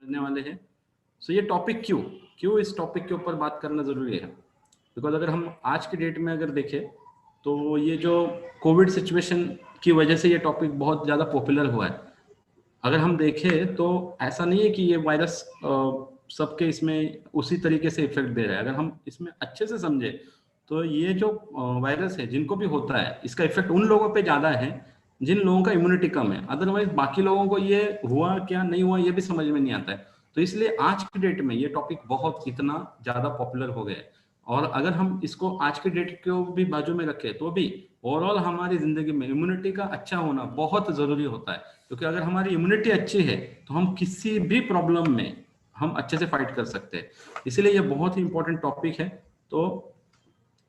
करने वाले हैं। सो ये टॉपिक क्यों इस टॉपिक के ऊपर बात करना जरूरी है, बिकॉज अगर हम आज की डेट में अगर देखें तो ये जो कोविड सिचुएशन की वजह से ये टॉपिक बहुत ज़्यादा पॉपुलर हुआ है। अगर हम देखें तो ऐसा नहीं है कि ये वायरस सबके इसमें उसी तरीके से इफेक्ट दे रहा है। अगर हम इसमें अच्छे से समझे तो ये जो वायरस है जिनको भी होता है इसका इफेक्ट उन लोगों पे ज्यादा है जिन लोगों का इम्यूनिटी कम है। अदरवाइज बाकी लोगों को ये हुआ क्या नहीं हुआ ये भी समझ में नहीं आता है। तो इसलिए आज की डेट में ये टॉपिक बहुत इतना ज्यादा पॉपुलर हो गया है। और अगर हम इसको आज की डेट को भी बाजू में रखें तो भी ओवरऑल हमारी जिंदगी में इम्यूनिटी का अच्छा होना बहुत जरूरी होता है, क्योंकि अगर हमारी इम्यूनिटी अच्छी है तो हम किसी भी प्रॉब्लम में हम अच्छे से फाइट कर सकते हैं। इसीलिए ये बहुत ही इंपॉर्टेंट टॉपिक है। तो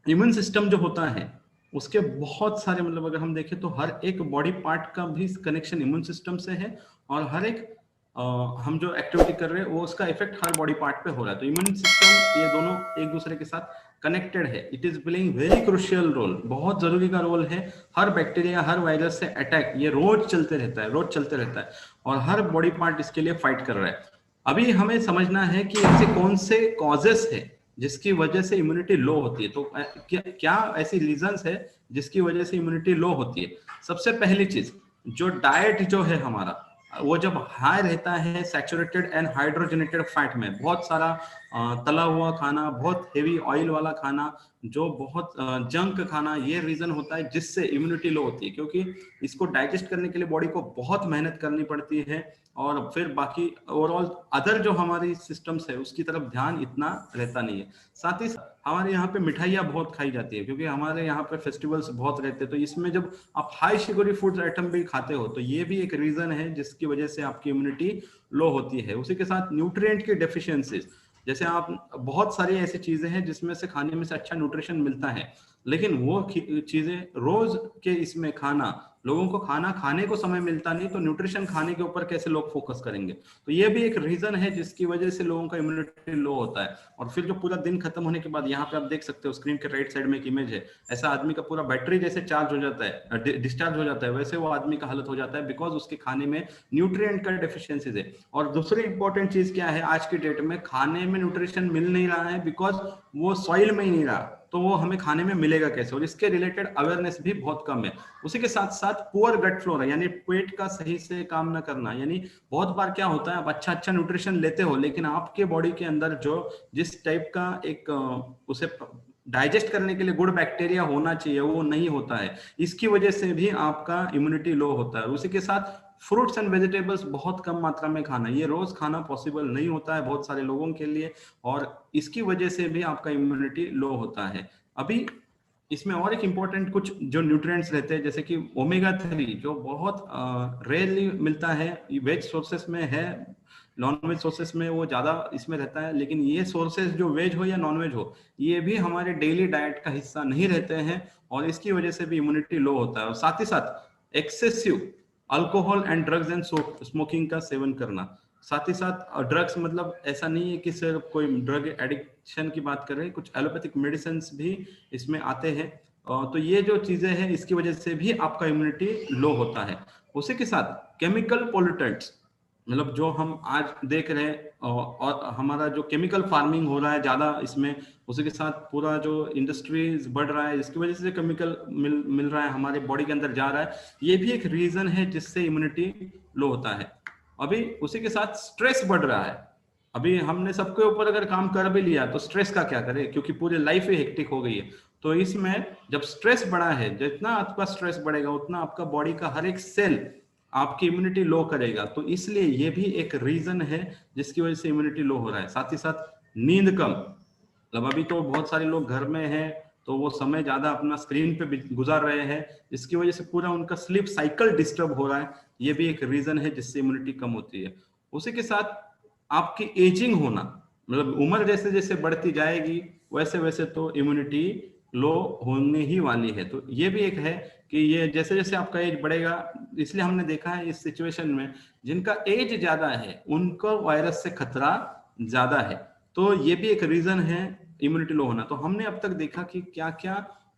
इम्यून सिस्टम जो होता है उसके बहुत सारे मतलब अगर हम देखें तो हर एक बॉडी पार्ट का भी कनेक्शन इम्यून सिस्टम से है, और हर एक हम जो एक्टिविटी कर रहे हैं वो उसका इफेक्ट हर बॉडी पार्ट पे हो रहा है। तो इम्यून सिस्टम ये दोनों एक दूसरे के साथ कनेक्टेड है। It is playing very crucial role, बहुत जरूरी का रोल है। हर बैक्टीरिया हर वायरस से अटैक ये रोज चलते रहता है और हर बॉडी पार्ट इसके लिए फाइट कर रहा है। अभी हमें समझना है कि ऐसे कौन से कॉजेस है जिसकी वजह से इम्यूनिटी लो होती है। तो क्या ऐसी रीजंस है जिसकी वजह से इम्यूनिटी लो होती है। सबसे पहली चीज जो डाइट जो है हमारा वो जब हाई रहता है सैचुरेटेड एंड हाइड्रोजनेटेड फैट में, बहुत सारा तला हुआ खाना, बहुत हेवी ऑयल वाला खाना, जो बहुत जंक खाना, ये रीजन होता है जिससे इम्यूनिटी लो होती है। क्योंकि इसको डाइजेस्ट करने के लिए बॉडी को बहुत मेहनत करनी पड़ती है और फिर बाकी ओवरऑल अदर जो हमारी सिस्टम्स है उसकी तरफ ध्यान इतना रहता नहीं है। साथ ही हमारे यहाँ पे मिठाइयाँ बहुत खाई जाती है क्योंकि हमारे यहाँ पे फेस्टिवल्स बहुत रहते हैं। तो इसमें जब आप हाई शुगरी फूड आइटम भी खाते हो तो ये भी एक रीजन है जिसकी वजह से आपकी इम्यूनिटी लो होती है। उसी के साथ न्यूट्रिएंट की डेफिशिएंसीज, जैसे आप बहुत सारी ऐसी चीजें हैं जिसमें से खाने में से अच्छा न्यूट्रिशन मिलता है, लेकिन वो चीजें रोज के इसमें खाना, लोगों को खाना खाने को समय मिलता नहीं, तो न्यूट्रिशन खाने के ऊपर कैसे लोग फोकस करेंगे। तो ये भी एक रीजन है जिसकी वजह से लोगों का इम्यूनिटी लो होता है। और फिर जो पूरा दिन खत्म होने के बाद यहाँ पे आप देख सकते हो स्क्रीन के राइट साइड में एक इमेज है, ऐसा आदमी का पूरा बैटरी जैसे चार्ज हो जाता है, डिस्चार्ज हो जाता है, वैसे वो आदमी का हालत हो जाता है बिकॉज उसके खाने में न्यूट्रिएंट का डेफिशिएंसीज है। और दूसरी इंपॉर्टेंट चीज क्या है, आज की डेट में खाने में न्यूट्रिशन मिल नहीं रहा है बिकॉज वो सॉइल में ही नहीं रहा, तो वो हमें खाने में मिलेगा कैसे, और इसके रिलेटेड अवेयरनेस भी बहुत कम है। उसी के साथ साथ पुअर गट फ्लोरा यानी पेट का सही से काम ना करना, यानी बहुत बार क्या होता है आप अच्छा न्यूट्रिशन लेते हो लेकिन आपके बॉडी के अंदर जो जिस टाइप का एक उसे डाइजेस्ट करने के लिए गुड बैक्टीरिया होना चाहिए वो नहीं होता है, इसकी वजह से भी आपका इम्यूनिटी लो होता है। उसी के साथ फ्रूट्स एंड वेजिटेबल्स बहुत कम मात्रा में खाना, ये रोज खाना पॉसिबल नहीं होता है बहुत सारे लोगों के लिए, और इसकी वजह से भी आपका इम्यूनिटी लो होता है। अभी इसमें और एक इंपॉर्टेंट कुछ जो न्यूट्रिएंट्स रहते हैं जैसे कि ओमेगा 3 जो बहुत रेयरली मिलता है, वेज सोर्सेस में है, नॉन वेज सोर्सेस में वो ज्यादा इसमें रहता है, लेकिन ये सोर्सेस जो वेज हो या नॉन वेज हो ये भी हमारे डेली डाइट का हिस्सा नहीं रहते हैं और इसकी वजह से भी इम्यूनिटी लो होता है। और साथ ही साथ excessive alcohol and drugs and smoking का सेवन करना, साथ ही साथ ड्रग्स मतलब ऐसा नहीं है कि सिर्फ कोई ड्रग एडिक्शन की बात कर रहे हैं, कुछ एलोपैथिक मेडिसिन भी इसमें आते हैं। तो ये जो चीजें हैं इसकी वजह से भी आपका इम्यूनिटी लो होता है। उसी के साथ केमिकल पोल्यूटेंट्स, मतलब जो हम आज देख रहे हैं और हमारा जो केमिकल फार्मिंग हो रहा है ज्यादा इसमें, उसी के साथ पूरा जो इंडस्ट्रीज बढ़ रहा है इसकी वजह से केमिकल मिल रहा है हमारे बॉडी के अंदर जा रहा है, ये भी एक रीजन है जिससे इम्यूनिटी लो होता है। अभी उसी के साथ स्ट्रेस बढ़ रहा है। अभी हमने सबके ऊपर अगर काम कर भी लिया तो स्ट्रेस का क्या करें, क्योंकि पूरी लाइफ ही हेक्टिक हो गई है। तो इसमें जब स्ट्रेस बढ़ा है, जितना आपका स्ट्रेस बढ़ेगा उतना आपका बॉडी का हर एक सेल आपकी इम्यूनिटी लो करेगा, तो इसलिए ये भी एक रीजन है जिसकी वजह से इम्यूनिटी लो हो रहा है। साथ ही साथ नींद कम, मतलब अभी तो बहुत सारे लोग घर में हैं तो वो समय ज्यादा अपना स्क्रीन पे गुजार रहे हैं, इसकी वजह से पूरा उनका स्लीप साइकिल डिस्टर्ब हो रहा है, ये भी एक रीजन है जिससे इम्यूनिटी कम होती है। उसी के साथ आपकी एजिंग होना, मतलब उम्र जैसे जैसे बढ़ती जाएगी वैसे वैसे तो इम्यूनिटी लो होने ही वाली है। तो ये भी एक है कि ये जैसे जैसे आपका एज बढ़ेगा, इसलिए हमने देखा है इस सिचुएशन में जिनका एज ज्यादा है उनको वायरस से खतरा ज्यादा है, तो ये भी एक रीजन है इम्यूनिटी लो होना। तो हमने अब तक देखा कि क्या क्या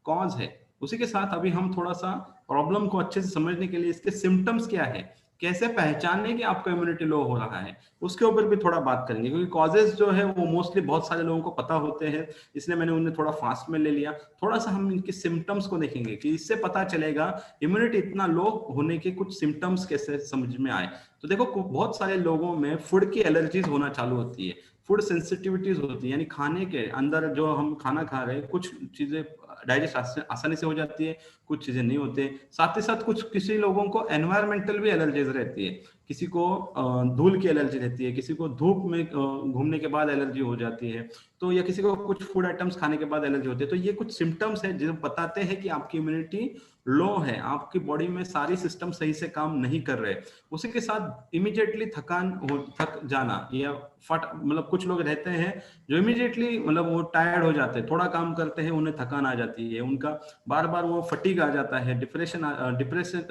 कॉज है। उसी के साथ अभी हम थोड़ा सा प्रॉब्लम को अच्छे से समझने के लिए इसके सिम्टम्स क्या है, कैसे पहचानने कि आपका इम्यूनिटी लो हो रहा है, उसके ऊपर भी थोड़ा बात करेंगे, क्योंकि कॉजेज जो है वो मोस्टली बहुत सारे लोगों को पता होते हैं, इसलिए मैंने उन्हें थोड़ा फास्ट में ले लिया। थोड़ा सा हम इनके सिम्टम्स को देखेंगे कि इससे पता चलेगा इम्यूनिटी इतना लो होने के कुछ सिम्टम्स कैसे समझ में आए। तो देखो बहुत सारे लोगों में फूड की एलर्जीज होना चालू होती है, फूड सेंसिटिविटीज होती है, यानी खाने के अंदर जो हम खाना खा रहे हैं कुछ चीजें डाइजेस्ट आसानी से हो जाती है, कुछ चीजें नहीं होते। साथ ही साथ कुछ किसी लोगों को एनवायरमेंटल भी एलर्जीज रहती है, किसी को धूल की एलर्जी रहती है, किसी को धूप में घूमने के बाद एलर्जी हो जाती है, तो या किसी को कुछ फूड आइटम्स खाने के बाद एलर्जी होती है। तो ये कुछ सिम्टम्स है जो बताते हैं कि आपकी इम्यूनिटी लो है, आपकी बॉडी में सारी सिस्टम सही से काम नहीं कर रहे। उसी के साथ इमीडिएटली थक जाना या फट, मतलब कुछ लोग रहते हैं जो इमीडिएटली मतलब वो टायर्ड हो जाते हैं, थोड़ा काम करते हैं उन्हें थकान आ जाती है, उनका बार बार वो फटीग आ जाता है, डिप्रेशन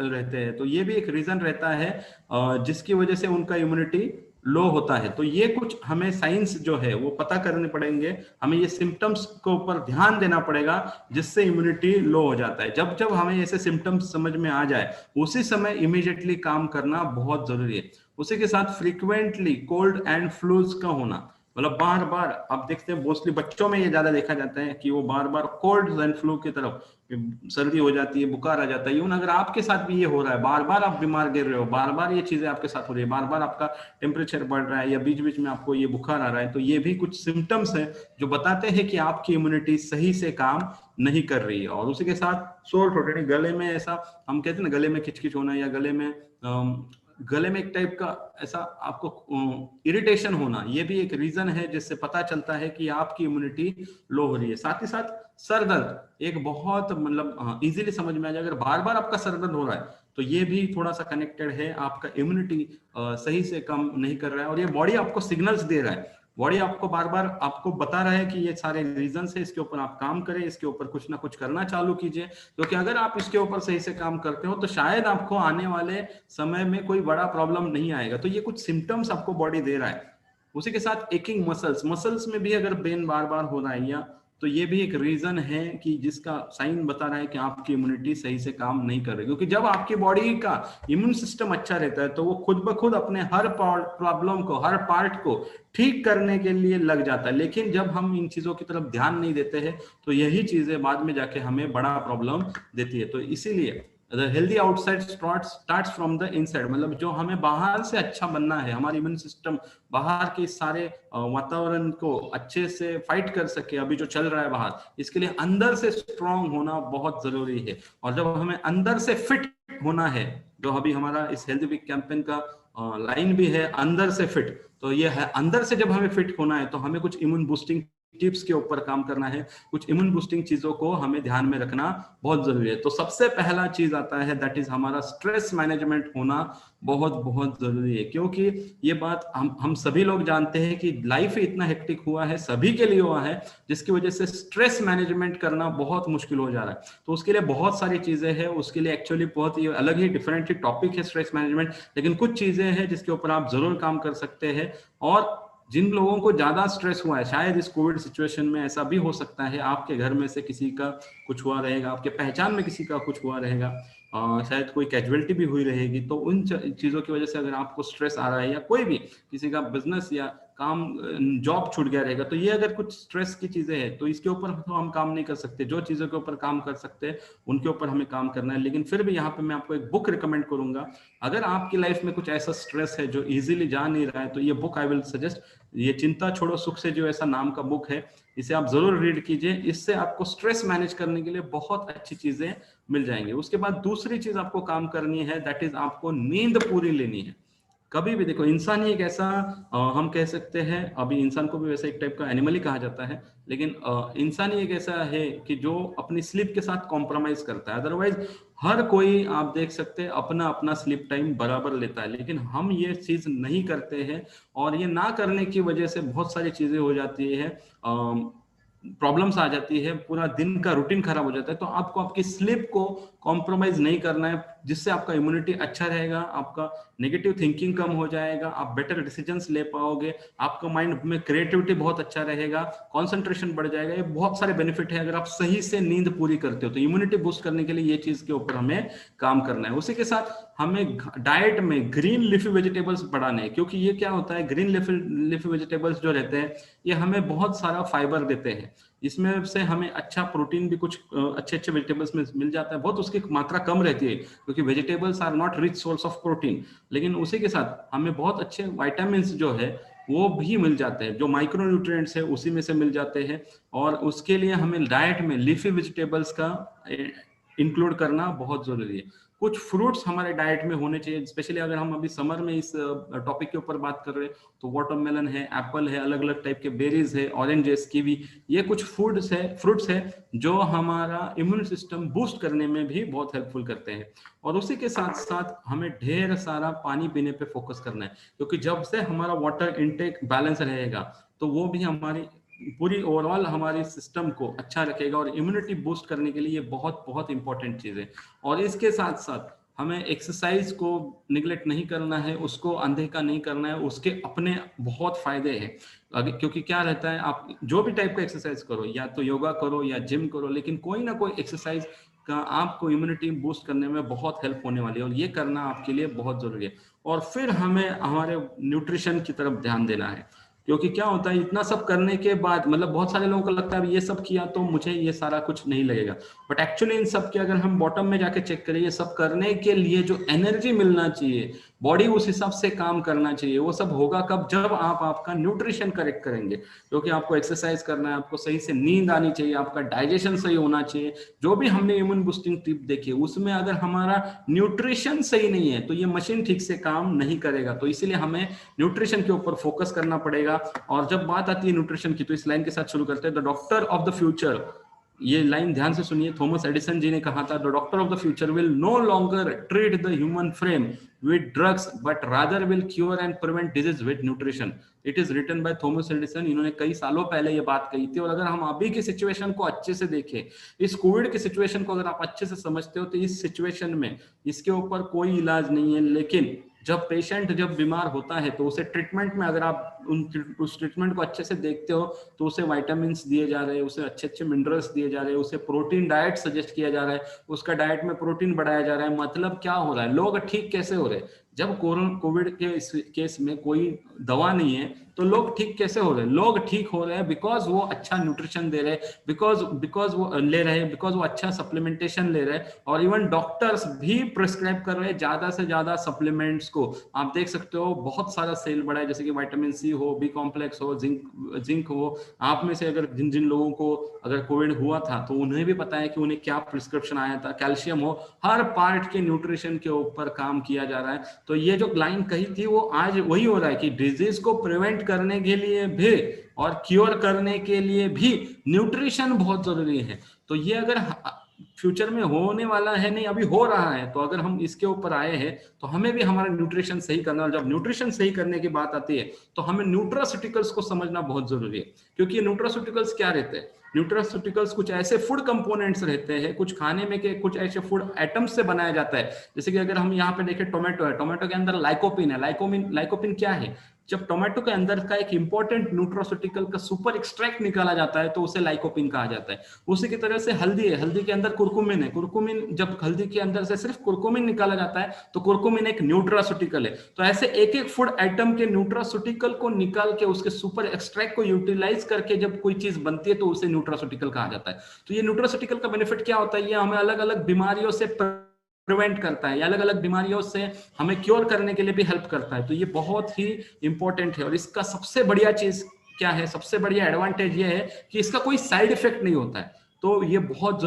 रहते हैं। तो ये भी एक रीजन रहता है जिसकी वजह से उनका इम्यूनिटी लो होता है। तो ये कुछ हमें साइंस जो है वो पता करने पड़ेंगे, हमें ये सिम्टम्स के ऊपर ध्यान देना पड़ेगा जिससे इम्यूनिटी लो हो जाता है। जब जब हमें ऐसे सिम्टम्स समझ में आ जाए उसी समय इमीडिएटली काम करना बहुत जरूरी है। उसी के साथ फ्रीक्वेंटली कोल्ड एंड फ्लूज का होना, मतलब बार बार आप देखते हैं मोस्टली बच्चों में ये ज्यादा देखा जाता है कि वो बार बार कोल्ड एंड फ्लू की तरफ, सर्दी हो जाती है, बुखार आ जाता है। इवन अगर आपके साथ भी ये हो रहा है, बार बार आप बीमार गिर रहे हो, बार बार ये चीजें आपके साथ हो रही है, बार बार आपका टेम्परेचर बढ़ रहा है या बीच बीच में आपको ये बुखार आ रहा है, तो ये भी कुछ सिम्टम्स है जो बताते हैं कि आपकी इम्यूनिटी सही से काम नहीं कर रही है। और उसी के साथ सोर थ्रोट, यानी गले में ऐसा हम कहते हैं ना, गले में खिचखिच होना या गले में एक टाइप का ऐसा आपको इरिटेशन होना, ये भी एक रीजन है जिससे पता चलता है कि आपकी इम्यूनिटी लो हो रही है। साथ ही साथ सर दर्द एक बहुत मतलब इजीली समझ में आ जाए, अगर बार बार आपका सर दर्द हो रहा है तो ये भी थोड़ा सा कनेक्टेड है, आपका इम्यूनिटी सही से काम नहीं कर रहा है और ये बॉडी आपको सिग्नल्स दे रहा है, बॉडी आपको बार बार आपको बता रहा है कि ये सारे रीजन है, इसके ऊपर आप काम करें, इसके ऊपर कुछ ना कुछ करना चालू कीजिए। क्योंकि अगर आप इसके ऊपर सही से काम करते हो तो शायद आपको आने वाले समय में कोई बड़ा प्रॉब्लम नहीं आएगा। तो ये कुछ सिम्टम्स आपको बॉडी दे रहा है। उसी के साथ एकिंग मसल्स में भी अगर पेन बार बार हो रहा है या, तो ये भी एक रीजन है कि जिसका साइन बता रहा है कि आपकी इम्यूनिटी सही से काम नहीं कर रही। क्योंकि जब आपकी बॉडी का इम्यून सिस्टम अच्छा रहता है तो वो खुद ब खुद अपने हर प्रॉब्लम को, हर पार्ट को ठीक करने के लिए लग जाता है। लेकिन जब हम इन चीजों की तरफ ध्यान नहीं देते हैं तो यही चीजें बाद में जाके हमें बड़ा प्रॉब्लम देती है। तो इसीलिए The healthy outside starts from the inside, मतलब जो हमें बाहर से अच्छा बनना है, हमारी इम्यून सिस्टम बाहर के सारे वातावरण को अच्छे से फाइट कर सके अभी जो चल रहा है बाहर, इसके लिए अंदर से स्ट्रांग होना बहुत जरूरी है। और जब हमें अंदर से फिट होना है, जो अभी हमारा इस हेल्थ वीक कैंपेन का लाइन भी है, अंदर से फिट, तो ये है अंदर से जब हमें फिट होना है तो हमें कुछ इम्यून बूस्टिंग टिप्स के ऊपर काम करना है, कुछ इम्यून बूस्टिंग चीजों को हमें ध्यान में रखना बहुत जरूरी है। तो सबसे पहला चीज आता है दैट इज हमारा स्ट्रेस मैनेजमेंट होना बहुत बहुत जरूरी है। क्योंकि ये बात हम सभी लोग जानते हैं कि लाइफ इतना हेक्टिक हुआ है, सभी के लिए हुआ है, जिसकी वजह से स्ट्रेस मैनेजमेंट करना बहुत मुश्किल हो जा रहा है। तो उसके लिए बहुत सारी चीजें हैं, उसके लिए एक्चुअली बहुत ही अलग ही डिफरेंट टॉपिक है स्ट्रेस मैनेजमेंट, लेकिन कुछ चीजें हैं जिसके ऊपर आप जरूर काम कर सकते हैं। और जिन लोगों को ज्यादा स्ट्रेस हुआ है, शायद इस कोविड सिचुएशन में ऐसा भी हो सकता है आपके घर में से किसी का कुछ हुआ रहेगा, आपके पहचान में किसी का कुछ हुआ रहेगा, शायद कोई कैजुअलिटी भी हुई रहेगी। तो उन चीजों की वजह से अगर आपको स्ट्रेस आ रहा है या कोई भी किसी का बिजनेस या काम, जॉब छूट गया रहेगा, तो ये अगर कुछ स्ट्रेस की चीजें हैं तो इसके ऊपर तो हम काम नहीं कर सकते। जो चीजों के ऊपर काम कर सकते हैं उनके ऊपर हमें काम करना है। लेकिन फिर भी यहाँ पे मैं आपको एक बुक रिकमेंड करूंगा, अगर आपकी लाइफ में कुछ ऐसा स्ट्रेस है जो इजीली जा नहीं रहा है, तो ये बुक आई विल सजेस्ट, ये चिंता छोड़ो सुख से जो ऐसा नाम का बुक है, इसे आप जरूर रीड कीजिए। इससे आपको स्ट्रेस मैनेज करने के लिए बहुत अच्छी चीजें मिल जाएंगी। उसके बाद दूसरी चीज आपको काम करनी है, दैट इज आपको नींद पूरी लेनी है। कभी भी देखो, इंसान ही एक ऐसा हम कह सकते हैं, अभी इंसान को भी वैसे एक टाइप का एनिमल ही कहा जाता है, लेकिन इंसान ही एक ऐसा है कि जो अपनी स्लीप के साथ कॉम्प्रोमाइज करता है। अदरवाइज हर कोई आप देख सकते हैं अपना अपना स्लीप टाइम बराबर लेता है, लेकिन हम ये चीज नहीं करते हैं। और ये ना करने की वजह से बहुत सारी चीजें हो जाती है। प्रॉब्लम्स आ जाती है, पूरा दिन का रूटीन खराब हो जाता है, तो आपको आपकी स्लीप को कॉम्प्रोमाइज नहीं करना है, जिससे आपका इम्यूनिटी अच्छा रहेगा, आपका नेगेटिव थिंकिंग कम हो जाएगा, आप बेटर डिसीजंस ले पाओगे, आपका माइंड में क्रिएटिविटी बहुत अच्छा रहेगा, कंसंट्रेशन बढ़ जाएगा। ये बहुत सारे बेनिफिट है अगर आप सही से नींद पूरी करते हो। तो इम्यूनिटी बूस्ट करने के लिए ये चीज के ऊपर हमें काम करना है। उसी के साथ हमें डाइट में ग्रीन लीफी वेजिटेबल्स बढ़ाने हैं, क्योंकि ये क्या होता है, ग्रीन लीफी वेजिटेबल्स जो रहते हैं ये हमें बहुत सारा फाइबर देते हैं, इसमें से हमें अच्छा प्रोटीन भी कुछ अच्छे अच्छे वेजिटेबल्स में मिल जाता है, बहुत उसकी मात्रा कम रहती है क्योंकि vegetables are not rich source of protein, लेकिन उसी के साथ हमें बहुत अच्छे विटामिन जो है वो भी मिल जाते हैं, जो माइक्रो न्यूट्रिएंट्स है उसी में से मिल जाते हैं। और उसके लिए हमें डाइट में लीफी वेजिटेबल्स का इंक्लूड करना बहुत जरूरी है। कुछ फ्रूट्स हमारे डाइट में होने चाहिए, स्पेशली अगर हम अभी समर में इस टॉपिक के ऊपर बात कर रहे हैं तो वाटरमेलन है, एप्पल है, अलग अलग टाइप के बेरीज है, ऑरेंजेस, कीवी, ये कुछ फ्रूट्स है जो हमारा इम्यून सिस्टम बूस्ट करने में भी बहुत हेल्पफुल करते हैं। और उसी के साथ साथ हमें ढेर सारा पानी पीने पे फोकस करना है, क्योंकि जब से हमारा वाटर इनटेक बैलेंस रहेगा तो वो भी हमारी पूरी ओवरऑल हमारी सिस्टम को अच्छा रखेगा, और इम्यूनिटी बूस्ट करने के लिए ये बहुत बहुत इंपॉर्टेंट चीज है। और इसके साथ साथ हमें एक्सरसाइज को निगलेक्ट नहीं करना है, उसको अनदेखा नहीं करना है, उसके अपने बहुत फायदे हैं। क्योंकि क्या रहता है, आप जो भी टाइप का एक्सरसाइज करो, या तो योगा करो या जिम करो, लेकिन कोई ना कोई एक्सरसाइज का आपको इम्यूनिटी बूस्ट करने में बहुत हेल्प होने वाली है, और ये करना आपके लिए बहुत जरूरी है। और फिर हमें हमारे न्यूट्रिशन की तरफ ध्यान देना है, क्योंकि क्या होता है, इतना सब करने के बाद, मतलब बहुत सारे लोगों को लगता है ये सब किया तो मुझे ये सारा कुछ नहीं लगेगा, बट एक्चुअली इन सब के अगर हम बॉटम में जाके चेक करें, ये सब करने के लिए जो एनर्जी मिलना चाहिए, बॉडी उस हिसाब से काम करना चाहिए, वो सब होगा कब, जब आप आपका न्यूट्रिशन करेक्ट करेंगे। क्योंकि आपको एक्सरसाइज करना है, आपको सही से नींद आनी चाहिए, आपका डाइजेशन सही होना चाहिए, जो भी हमने इम्यून बूस्टिंग टिप देखी उसमें अगर हमारा न्यूट्रिशन सही नहीं है तो ये मशीन ठीक से काम नहीं करेगा। तो इसीलिए हमें न्यूट्रिशन के ऊपर फोकस करना पड़ेगा। और जब बात आती है न्यूट्रिशन की, तो इस लाइन के साथ शुरू करते हैं। The doctor of the future, ये लाइन ध्यान से सुनिए, थॉमस एडिसन जी ने कहा था, the doctor of the future will no longer treat the human frame with drugs but rather will cure and prevent disease with nutrition. It is written by Thomas Edison. इन्होंने कई सालों पहले ये बात कही थी। और अगर हम अभी की सिचुएशन को अच्छे से देखें, इस कोविड की सिचुएशन को अगर आप अच्छे से समझते हो, तो इस सिचुएशन में इसके ऊपर कोई इलाज नहीं है, लेकिन जब पेशेंट जब बीमार होता है तो उसे ट्रीटमेंट में अगर आप उस ट्रीटमेंट को अच्छे से देखते हो तो उसे विटामिन्स दिए जा रहे हैं, उसे अच्छे अच्छे मिनरल्स दिए जा रहे हैं, उसे प्रोटीन डाइट सजेस्ट किया जा रहा है, उसका डाइट में प्रोटीन बढ़ाया जा रहा है। मतलब क्या हो रहा है, लोग ठीक कैसे हो रहे हैं? जब कोविड के इस केस में कोई दवा नहीं है तो लोग ठीक कैसे हो रहे हैं? लोग ठीक हो रहे हैं बिकॉज वो अच्छा न्यूट्रिशन दे रहे हैं, बिकॉज वो ले रहे हैं, बिकॉज वो अच्छा सप्लीमेंटेशन ले रहे हैं। और इवन डॉक्टर्स भी प्रिस्क्राइब कर रहे हैं ज्यादा से ज्यादा सप्लीमेंट्स को। आप देख सकते हो बहुत सारा सेल बढ़ा है, जैसे कि विटामिन सी हो, बी कॉम्प्लेक्स हो, जिंक हो। आप में से अगर जिन जिन लोगों को अगर कोविड हुआ था तो उन्हें भी पता है कि उन्हें क्या प्रिस्क्रिप्शन आया था। कैल्शियम हो, हर पार्ट के न्यूट्रिशन के ऊपर काम किया जा रहा है। तो ये जो लाइन कही थी वो आज वही हो रहा है कि डिजीज को प्रिवेंट करने के लिए भी और क्योर करने के लिए भी न्यूट्रिशन बहुत जरूरी है। तो ये अगर फ्यूचर में होने वाला है, नहीं अभी हो रहा है, तो अगर हम इसके ऊपर आए हैं तो हमें भी हमारा न्यूट्रिशन सही करना। और जब न्यूट्रिशन सही करने की बात आती है तो हमें न्यूट्रास्यूटिकल्स को समझना बहुत जरूरी है। क्योंकि ये न्यूट्रास्यूटिकल्स क्या रहते हैं? न्यूट्रास्यूटिकल्स कुछ ऐसे फूड कंपोनेंट्स रहते हैं, कुछ खाने में के कुछ ऐसे फूड आइटम्स से बनाया जाता है। जैसे कि अगर हम यहाँ पे देखें, टोमेटो है, टोमेटो के अंदर लाइकोपिन है। लाइकोपिन क्या है? जब टोमेटो के अंदर का एक इंपॉर्टेंट न्यूट्रास्यूटिकल का सुपर एक्सट्रैक्ट निकाला जाता है तो उसे लाइकोपिन कहा जाता है। उसी की तरह से हल्दी है, हल्दी के अंदर कुरकुमिन है। कुरकुमिन, जब हल्दी के अंदर से सिर्फ कुरकुमिन निकाला जाता है तो कुरकुमिन एक न्यूट्रास्यूटिकल है। तो ऐसे एक एक फूड आइटम के न्यूट्रास्यूटिकल को निकाल के उसके सुपर एक्सट्रैक्ट को यूटिलाइज करके जब कोई चीज बनती है तो उसे न्यूट्रास्यूटिकल कहा जाता है। तो ये न्यूट्रास्यूटिकल का बेनिफिट क्या होता है? ये हमें अलग अलग बीमारियों से प्रिवेंट करता है, या अलग अलग बीमारियों से हमें क्योर करने के लिए भी हेल्प करता है। तो ये बहुत ही इंपॉर्टेंट है। और इसका सबसे बढ़िया चीज क्या है, सबसे बढ़िया एडवांटेज ये है कि इसका कोई साइड इफेक्ट नहीं होता है। तो ये बहुत